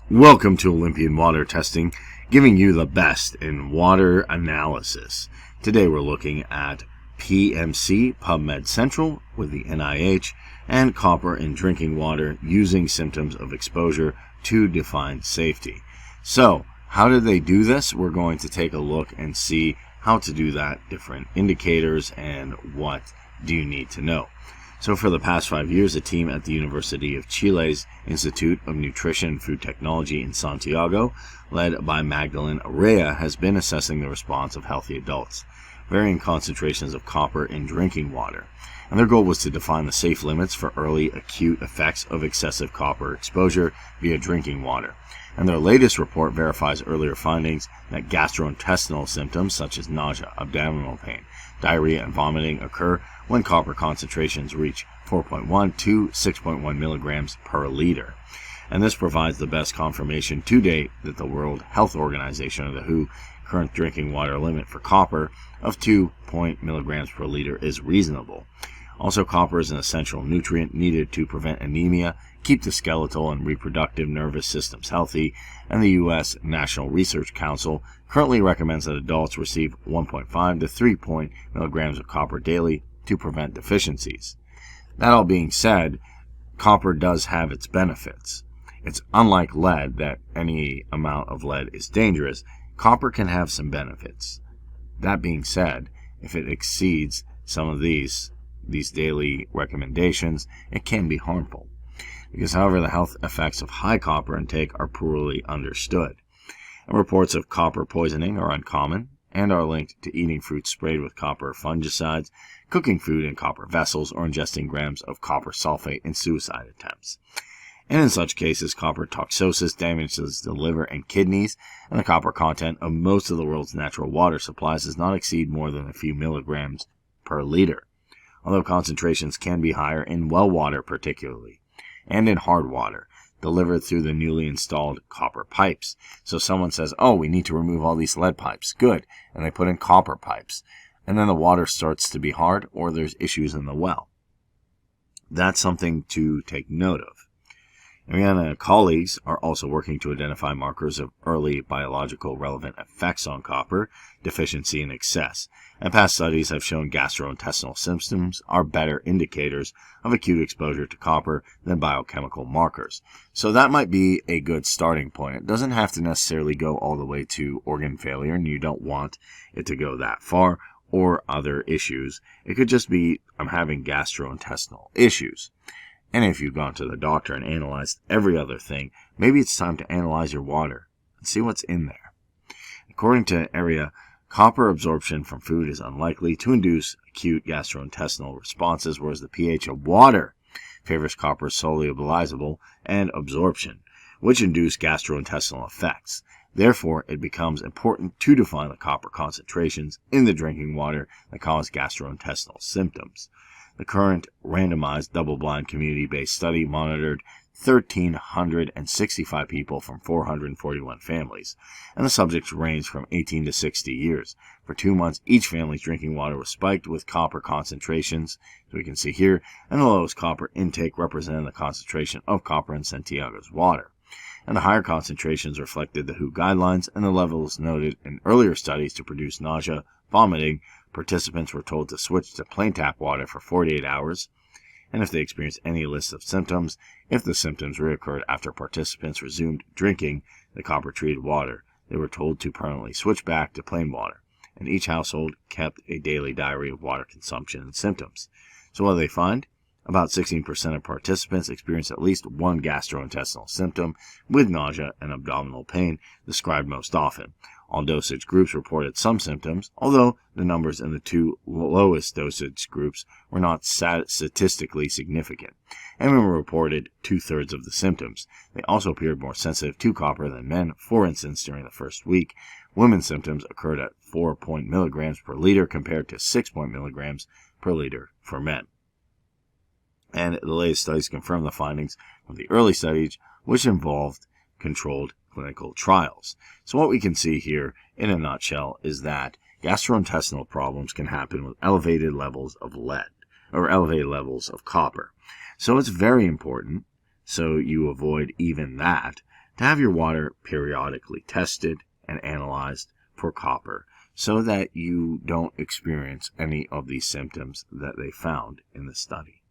Welcome to Olympian Water Testing, giving you the best in water analysis. Today we're looking at PMC, PubMed Central with the NIH, and copper in drinking water using symptoms of exposure to define safety. So, how did they do this? We're going to take a look and see how to do that, different indicators, and what do you need to know. So for the past 5 years, a team at the University of Chile's Institute of Nutrition and Food Technology in Santiago, led by Magdalene Araya, has been assessing the response of healthy adults, varying concentrations of copper in drinking water. And their goal was to define the safe limits for early acute effects of excessive copper exposure via drinking water. And their latest report verifies earlier findings that gastrointestinal symptoms such as nausea, abdominal pain, diarrhea, and vomiting occur when copper concentrations reach 4.1 to 6.1 milligrams per liter. And this provides the best confirmation to date that the World Health Organization, or the WHO, current drinking water limit for copper of 2 milligrams per liter is reasonable. Also, copper is an essential nutrient needed to prevent anemia, keep the skeletal and reproductive nervous systems healthy, and the U.S. National Research Council currently recommends that adults receive 1.5 to 3 milligrams of copper daily to prevent deficiencies. That all being said, copper does have its benefits. It's unlike lead, that any amount of lead is dangerous. Copper can have some benefits. That being said, if it exceeds some of these daily recommendations, it can be harmful. Because, however, the health effects of high copper intake are poorly understood. And reports of copper poisoning are uncommon and are linked to eating fruit sprayed with copper fungicides, cooking food in copper vessels, or ingesting grams of copper sulfate in suicide attempts. And in such cases, copper toxosis damages the liver and kidneys, and the copper content of most of the world's natural water supplies does not exceed more than a few milligrams per liter, although concentrations can be higher in well water particularly, and in hard water, delivered through the newly installed copper pipes. So someone says, oh, we need to remove all these lead pipes. Good. And they put in copper pipes. And then the water starts to be hard, or there's issues in the well. That's something to take note of. Ariana and colleagues are also working to identify markers of early biological relevant effects on copper deficiency and excess, and past studies have shown gastrointestinal symptoms are better indicators of acute exposure to copper than biochemical markers. So that might be a good starting point. It doesn't have to necessarily go all the way to organ failure, and you don't want it to go that far, or other issues. It could just be, I'm having gastrointestinal issues. And if you've gone to the doctor and analyzed every other thing, maybe it's time to analyze your water and see what's in there. According to Area, copper absorption from food is unlikely to induce acute gastrointestinal responses, whereas the pH of water favors copper solubilizable and absorption, which induce gastrointestinal effects. Therefore, it becomes important to define the copper concentrations in the drinking water that cause gastrointestinal symptoms. The current randomized double-blind community-based study monitored 1,365 people from 441 families, and the subjects ranged from 18 to 60 years. For 2 months, each family's drinking water was spiked with copper concentrations, as we can see here, and the lowest copper intake represented the concentration of copper in Santiago's water. And the higher concentrations reflected the WHO guidelines and the levels noted in earlier studies to produce nausea, vomiting. Participants were told to switch to plain tap water for 48 hours, and if they experienced any list of symptoms, if the symptoms reoccurred after participants resumed drinking the copper-treated water, they were told to permanently switch back to plain water, and each household kept a daily diary of water consumption and symptoms. So what do they find? About 16% of participants experienced at least one gastrointestinal symptom, with nausea and abdominal pain described most often. All dosage groups reported some symptoms, although the numbers in the two lowest dosage groups were not statistically significant, and women reported 2/3 of the symptoms. They also appeared more sensitive to copper than men. For instance, during the first week, women's symptoms occurred at 4 milligrams per liter compared to 6 milligrams per liter for men. And the latest studies confirm the findings of the early studies, which involved controlled clinical trials. So what we can see here in a nutshell is that gastrointestinal problems can happen with elevated levels of lead or elevated levels of copper. So it's very important, so you avoid even that, to have your water periodically tested and analyzed for copper so that you don't experience any of these symptoms that they found in the study.